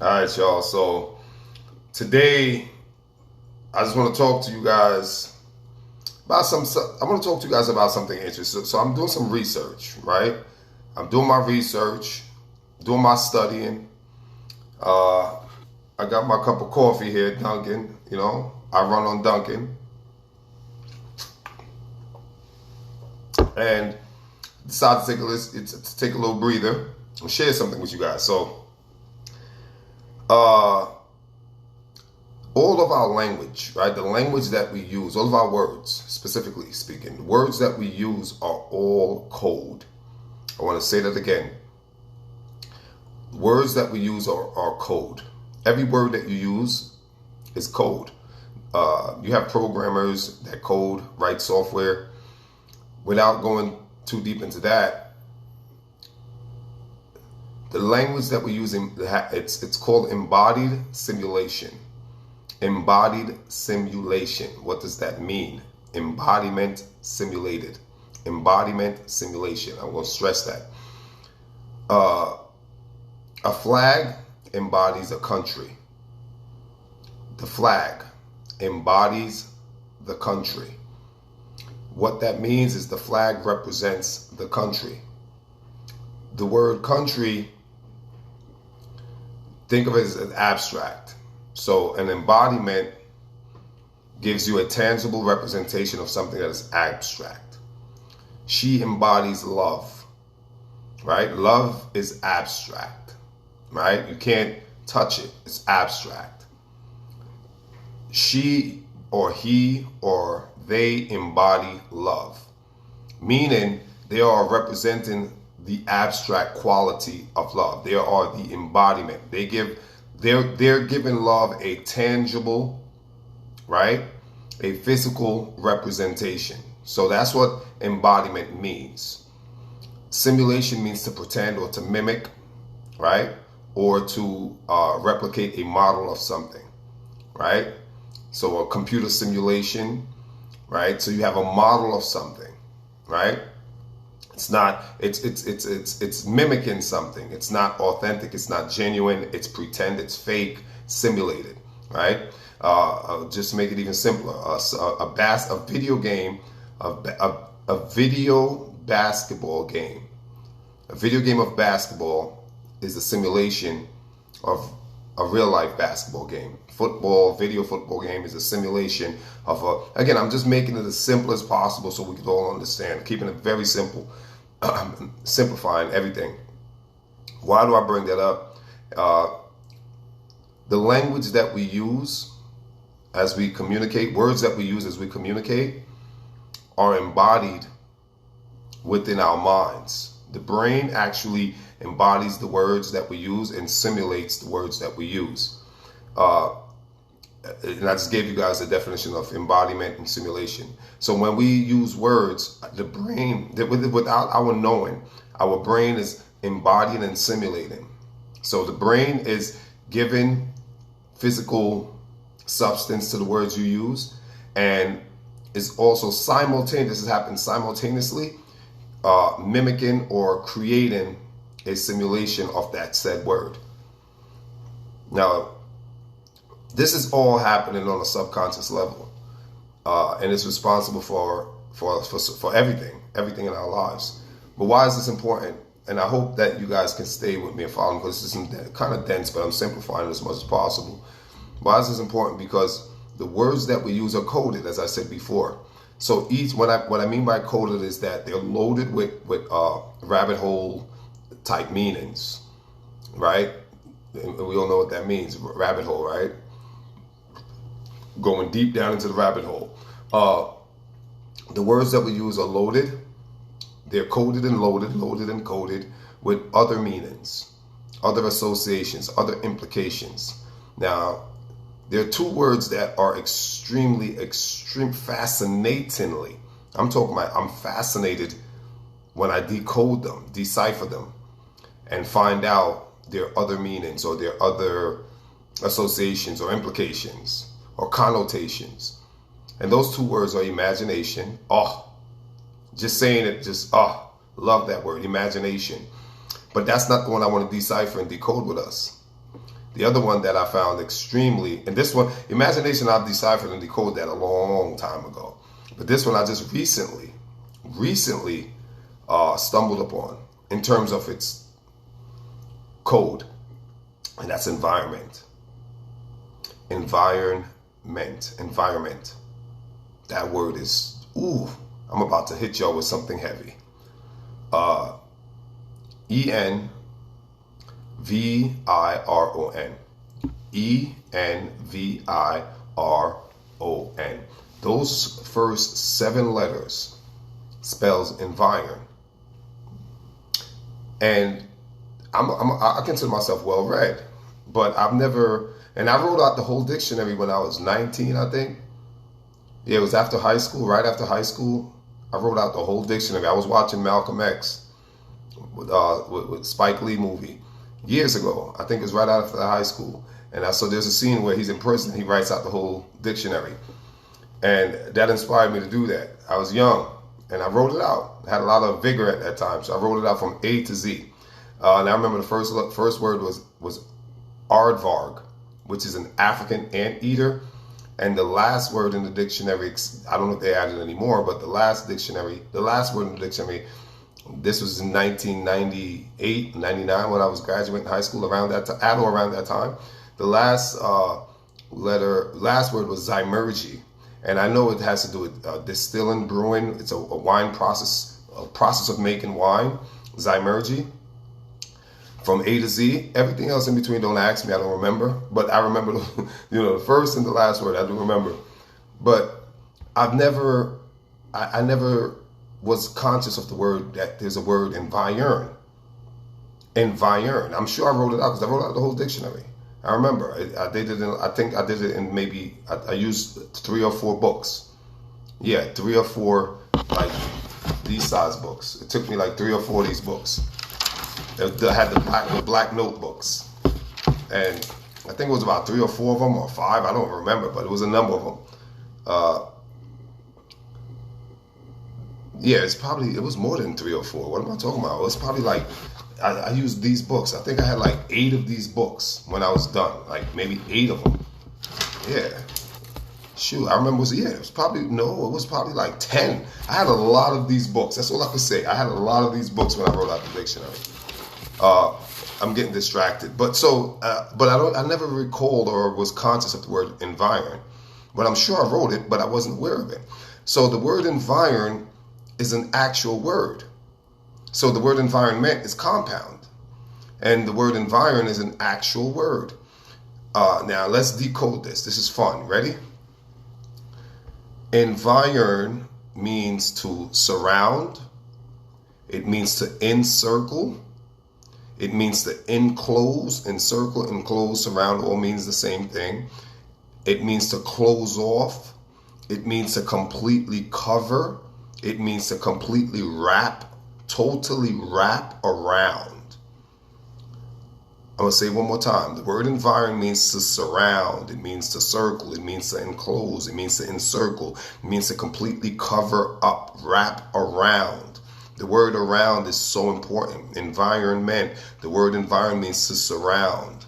All right, y'all. So today, I just want to talk to you guys about some. I want to talk to you guys about something interesting. So I'm doing some research, right? I'm doing my research, doing my studying. Uh, I got my cup of coffee here, Dunkin'. I run on Dunkin', and decided to take a little breather and share something with you guys. So, uh, all of our language, right? The language that we use, all of our words, specifically speaking, the words that we use are all code. I want to say that again. Words that we use are code. Every word that you use is code. You have programmers that code, write software. Without going too deep into that, the language that we use, it's called embodied simulation. Embodied simulation. What does that mean? Embodiment simulated. Embodiment simulation. I'm going to stress that. A flag embodies a country. The flag embodies the country. What that means is the flag represents the country. The word country, think of it as abstract. So an embodiment gives you a tangible representation of something that is abstract. She embodies love, right? Love is abstract, right? You can't touch it. It's abstract. She or he or they embody love, meaning they are representing the abstract quality of love. They are the embodiment. They're giving love a tangible, right? A physical representation. So that's what embodiment means. Simulation means to pretend or to mimic, right? Or to replicate a model of something, right? So a computer simulation, right? So you have a model of something, right? It's mimicking something. It's not authentic. It's not genuine. It's pretend. It's fake, simulated, right? Just to make it even simpler, a video game, a video basketball game. A video game of basketball is a simulation of a real life basketball game. Video football game is a simulation of again, I'm just making it as simple as possible so we can all understand, keeping it very simple, simplifying everything. Why do I bring that up? The language that we use as we communicate, words that we use as we communicate, are embodied within our minds. The brain actually embodies the words that we use and simulates the words that we use. And I just gave you guys the definition of embodiment and simulation. So when we use words, the brain, without our knowing, our brain is embodying and simulating. So the brain is giving physical substance to the words you use, and is also simultaneous. This happens simultaneously, mimicking or creating a simulation of that said word. Now, this is all happening on a subconscious level, and it's responsible for everything in our lives. But why is this important? And I hope that you guys can stay with me and follow me, because this is kind of dense, but I'm simplifying it as much as possible. Why is this important? Because the words that we use are coded, as I said before. So what I mean by coded is that they're loaded with rabbit hole type meanings, right? And we all know what that means, rabbit hole, right? Going deep down into the rabbit hole. The words that we use are loaded. They're coded and loaded and coded with other meanings, other associations, other implications. Now, there are two words that are fascinatingly. I'm fascinated when I decode them, decipher them, and find out their other meanings or their other associations or implications or connotations. And those two words are imagination. Just saying it, love that word, imagination. But that's not the one I want to decipher and decode with us. The other one that I found extremely, and this one, imagination, I've deciphered and decoded that a long time ago. But this one I just recently stumbled upon in terms of its code, and that's environment. Environment. That word is, I'm about to hit y'all with something heavy. ENVIRON. ENVIRON. Those first 7 letters spells environ. And I consider myself well read, but I've never, and I wrote out the whole dictionary when I was 19, I think. Yeah, it was after high school, right after high school. I wrote out the whole dictionary. I was watching Malcolm X with Spike Lee movie years ago. I think it was right after high school. And so there's a scene where he's in prison. He writes out the whole dictionary. And that inspired me to do that. I was young and I wrote it out. I had a lot of vigor at that time. So I wrote it out from A to Z. And I remember the first word was aardvark, which is an African anteater. And the last word in the dictionary, I don't know if they added any more, but the last word in the dictionary, this was in 1998, 99 when I was graduating high school, around that time. The last word was Zymergy. And I know it has to do with distilling, brewing. It's a wine process, a process of making wine, Zymergy. From A to Z, everything else in between, don't ask me, I don't remember. But I remember, the first and the last word, I do remember. But I never was conscious of the word, that there's a word environ. Environ. I'm sure I wrote it out because I wrote out the whole dictionary. I remember. I did it in maybe, I used 3 or 4 books. Yeah, 3 or 4, like, these size books. It took me like 3 or 4 of these books. I had the black notebooks, and I think it was about 3 or 4 of them, or 5. I don't remember, but it was a number of them. Yeah, it was more than 3 or 4. What am I talking about? It was probably like, I used these books. I think I had like 8 of these books when I was done, like maybe 8 of them. Yeah. Shoot, I remember it was probably like 10. I had a lot of these books. That's all I could say. I had a lot of these books when I wrote out the dictionary. I'm getting distracted, but I never recalled or was conscious of the word environ, but I'm sure I wrote it, but I wasn't aware of it. So the word environ is an actual word. So the word environment is compound, and the word environ is an actual word. Now let's decode this. This is fun. Ready? Environ means to surround. It means to encircle. It means to enclose, encircle, enclose, surround, all means the same thing. It means to close off. It means to completely cover. It means to completely wrap, totally wrap around. I'm going to say it one more time. The word environ means to surround. It means to circle. It means to enclose. It means to encircle. It means to completely cover up, wrap around. The word around is so important. Environment. The word environment means to surround,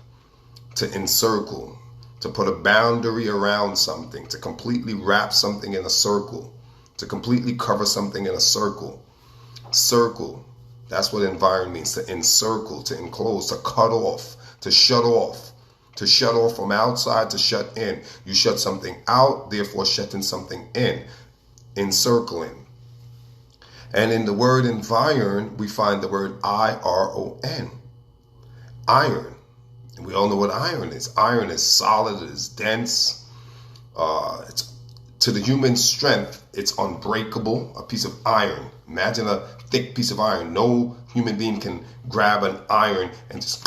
to encircle, to put a boundary around something, to completely wrap something in a circle, to completely cover something in a circle. Circle. That's what environment means, to encircle, to enclose, to cut off, to shut off. To shut off from outside, to shut in. You shut something out, therefore shutting something in. Encircling. And in the word environ, we find the word IRON. Iron. And we all know what iron is. Iron is solid, it is dense. It's to the human strength, it's unbreakable. A piece of iron. Imagine a thick piece of iron. No human being can grab an iron and just,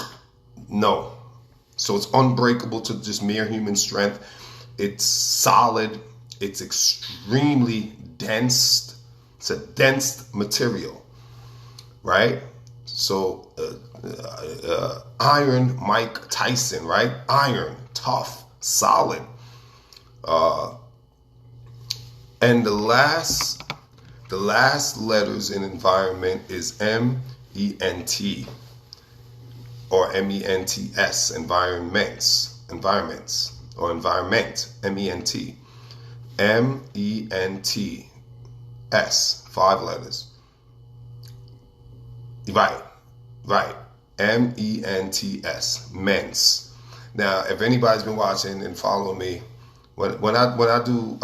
no. So it's unbreakable to just mere human strength. It's solid. It's extremely dense. It's a dense material, right? So iron, Mike Tyson, right? Iron, tough, solid. And the last letters in environment is MENT. or MENTS, environments, or environment, MENT, MENTS, 5 letters. Right, MENTS, men's. Now, if anybody's been watching and following me, when I do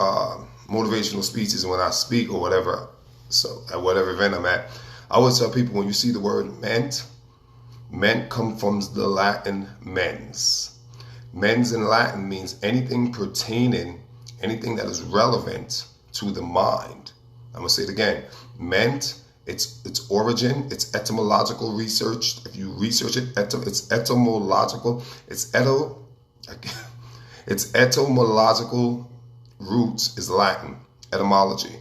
motivational speeches and when I speak or whatever, so at whatever event I'm at, I always tell people, when you see the word meant comes from the Latin mens. Mens in Latin means anything pertaining, anything that is relevant to the mind. I'm going to say it again. Meant, its origin, its etymological research. If you research it, it's etymological. Its etymological roots is Latin, etymology.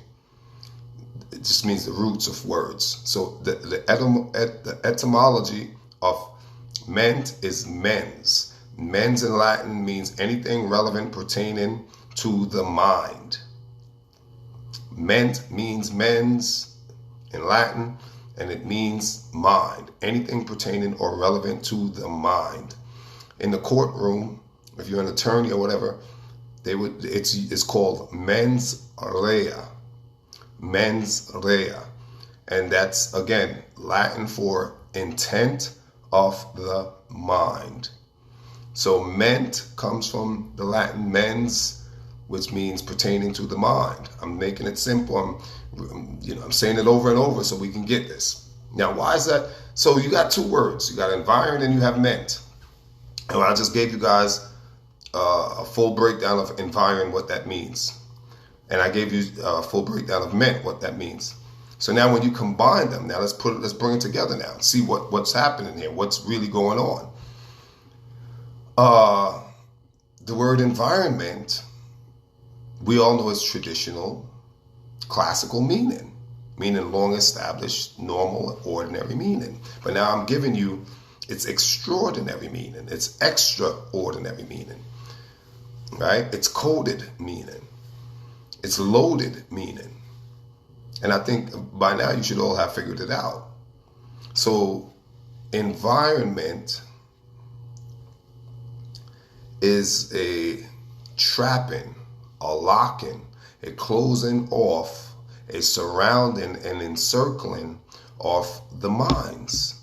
It just means the roots of words. So the etymology of ment is mens. Mens in Latin means anything relevant pertaining to the mind. Ment means mens in Latin, and it means mind. Anything pertaining or relevant to the mind. In the courtroom, if you're an attorney or whatever, it's called mens rea. Mens rea. And that's, again, Latin for intent of the mind. So ment comes from the Latin mens, which means pertaining to the mind. I'm making it simple. I'm saying it over and over so we can get this. Now, why is that? So you got 2 words. You got environ and you have ment. And I just gave you guys a full breakdown of environ, what that means. And I gave you a full breakdown of ment, what that means. So now when you combine them, now let's bring it together now. See what's happening here, what's really going on. The word environment, we all know is traditional, classical meaning long established, normal, ordinary meaning. But now I'm giving you its extraordinary meaning, its extraordinary meaning, right? It's coded meaning, it's loaded meaning. And I think by now you should all have figured it out. So environment is a trapping, a locking, a closing off, a surrounding and encircling of the minds.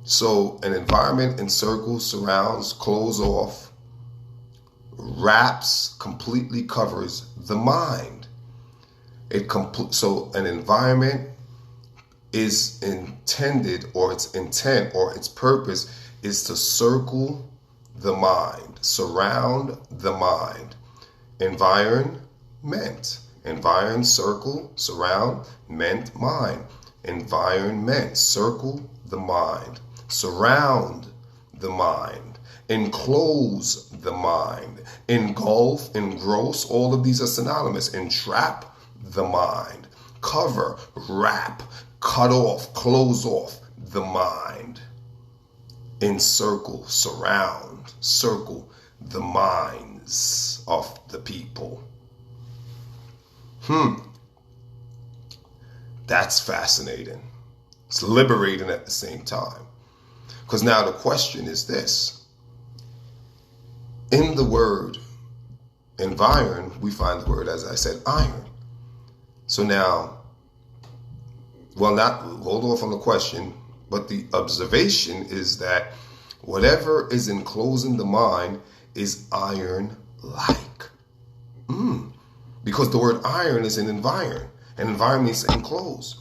So an environment encircles, surrounds, closes off, wraps, completely covers the mind. So an environment is intended, or its intent or its purpose is to circle the mind, surround the mind. Environment, circle, surround, ment, mind. Environment, circle the mind, surround the mind, enclose the mind, engulf, engross. All of these are synonymous. Entrap the mind, cover, wrap, cut off, close off the mind. Encircle, surround, circle the minds of the people. That's fascinating. It's liberating at the same time. Because now the question is this. In the word environ, we find the word, as I said, iron. So now, hold off on the question, but the observation is that whatever is enclosing the mind is iron-like. Because the word iron is in environ, and environ means to enclose.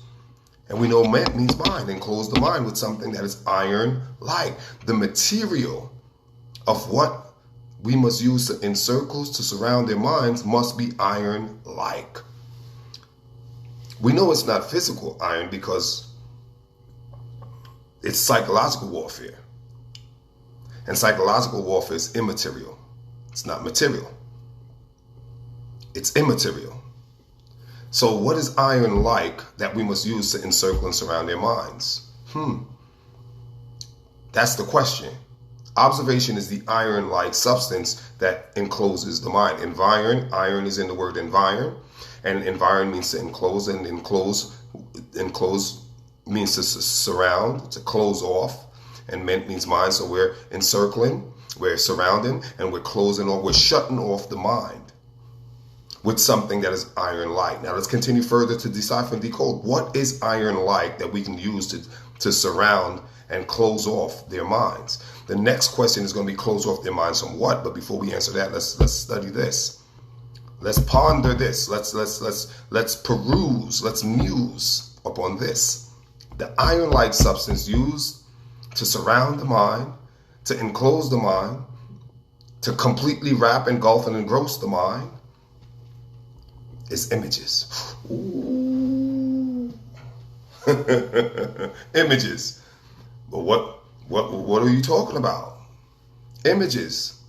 And we know ment means mind, enclose the mind with something that is iron-like. The material of what we must use in circles to surround their minds must be iron-like. We know it's not physical iron because it's psychological warfare. And psychological warfare is immaterial. It's not material. It's immaterial. So what is iron like that we must use to encircle and surround their minds? That's the question. Observation is the iron-like substance that encloses the mind. Environ, iron is in the word environ, and environ means to enclose, and enclose means to surround, to close off. and ment means mind. So we're encircling, we're surrounding, and we're closing off, we're shutting off the mind with something that is iron like. Now let's continue further to decipher and decode what is iron like that we can use to surround and close off their minds. The next question is going to be close off their minds from what? But before we answer that, let's study this. Let's ponder this. Let's peruse. Let's muse upon this. The iron-like substance used to surround the mind, to enclose the mind, to completely wrap, engulf, and engross the mind is images. Ooh. Images. But what are you talking about? Images.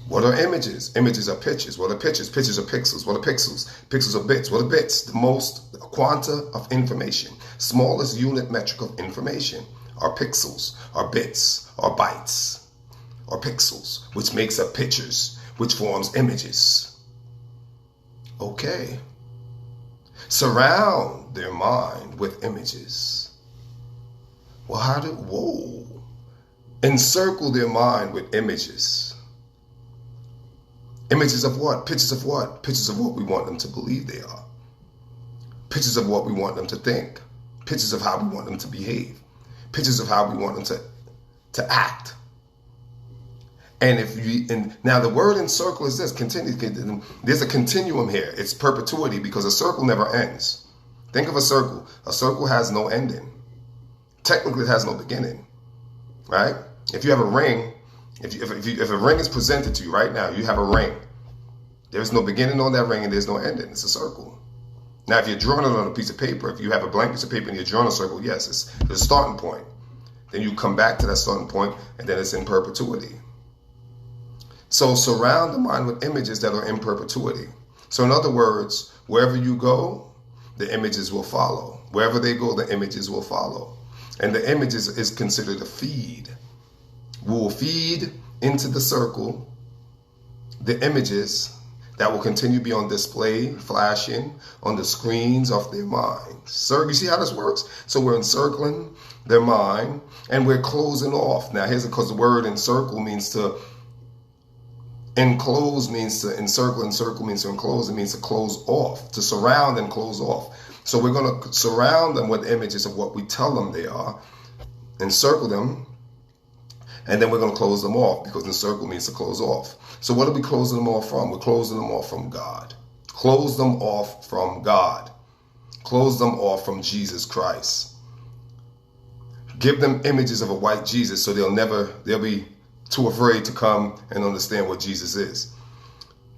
What are images? Images are pictures. What are pictures? Pictures are pixels. What are pixels? Pixels are bits. What are bits? The most quanta of information. Smallest unit metric of information are pixels, are bits, are bytes, are pixels, which makes up pictures, which forms images. Okay. Surround their mind with images. Well, encircle their mind with images. Images of what? Pictures of what? Pictures of what we want them to believe they are. Pictures of what we want them to think. Pictures of how we want them to behave. Pictures of how we want them to act. And now the word encircle is this, continue. There's a continuum here. It's perpetuity because a circle never ends. Think of a circle. A circle has no ending. Technically, it has no beginning, right? If you have a ring, if a ring is presented to you right now, you have a ring. There's no beginning on that ring and there's no ending. It's a circle. Now, if you're drawing it on a piece of paper, if you have a blank piece of paper and you're drawing a circle, yes, there's a starting point. Then you come back to that starting point and then it's in perpetuity. So surround the mind with images that are in perpetuity. So in other words, wherever you go, the images will follow. Wherever they go, the images will follow. And the images is considered a feed. We will feed into the circle the images that will continue to be on display, flashing on the screens of their minds. So you see how this works? So we're encircling their mind and we're closing off. Now here's because the word encircle means to enclose, means to encircle, encircle means to enclose, it means to close off, to surround and close off. So we're going to surround them with images of what we tell them they are, encircle them, and then we're going to close them off because encircle means to close off. So what are we closing them off from? We're closing them off from God. Close them off from God. Close them off from Jesus Christ. Give them images of a white Jesus so they'll be too afraid to come and understand what Jesus is.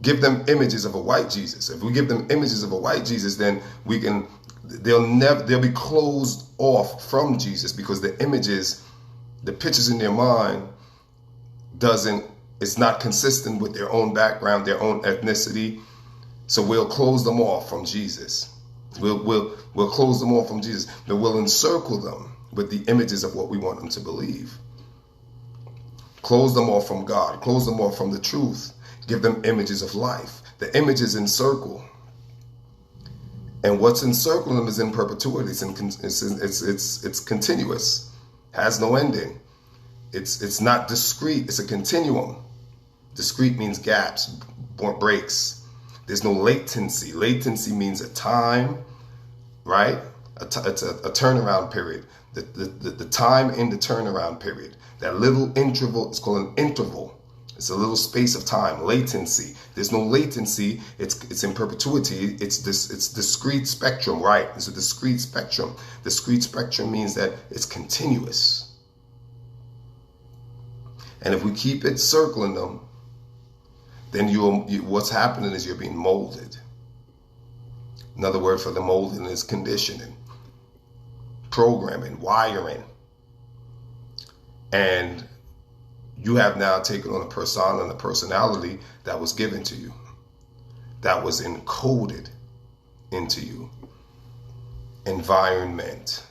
Give them images of a white Jesus. If we give them images of a white Jesus, then they'll be closed off from Jesus because the images, the pictures in their mind it's not consistent with their own background, their own ethnicity. So we'll close them off from Jesus. We'll close them off from Jesus, but we'll encircle them with the images of what we want them to believe. Close them off from God. Close them off from the truth. Give them images of life. The images encircle. And what's encircling them is in perpetuity. It's continuous. Has no ending. It's not discrete. It's a continuum. Discrete means gaps, breaks. There's no latency. Latency means a time, right? It's a turnaround period. The time in the turnaround period. That little interval is called an interval. It's a little space of time, latency. There's no latency. It's in perpetuity. It's discrete spectrum, right? It's a discrete spectrum. Discrete spectrum means that it's continuous. And if we keep it circling them, then what's happening is you're being molded. Another word for the molding is conditioning, programming, wiring. And you have now taken on a persona and a personality that was given to you, that was encoded into you. Environment.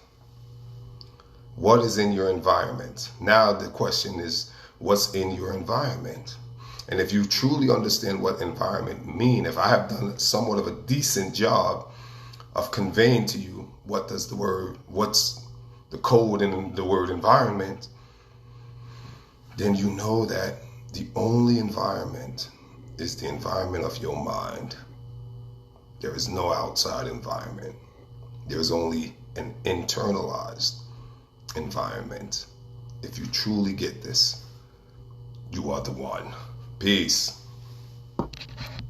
What is in your environment? Now the question is, what's in your environment? And if you truly understand what environment mean, if I have done somewhat of a decent job of conveying to you what's the code in the word environment, then you know that the only environment is the environment of your mind. There is no outside environment. There is only an internalized environment. If you truly get this, you are the one. Peace.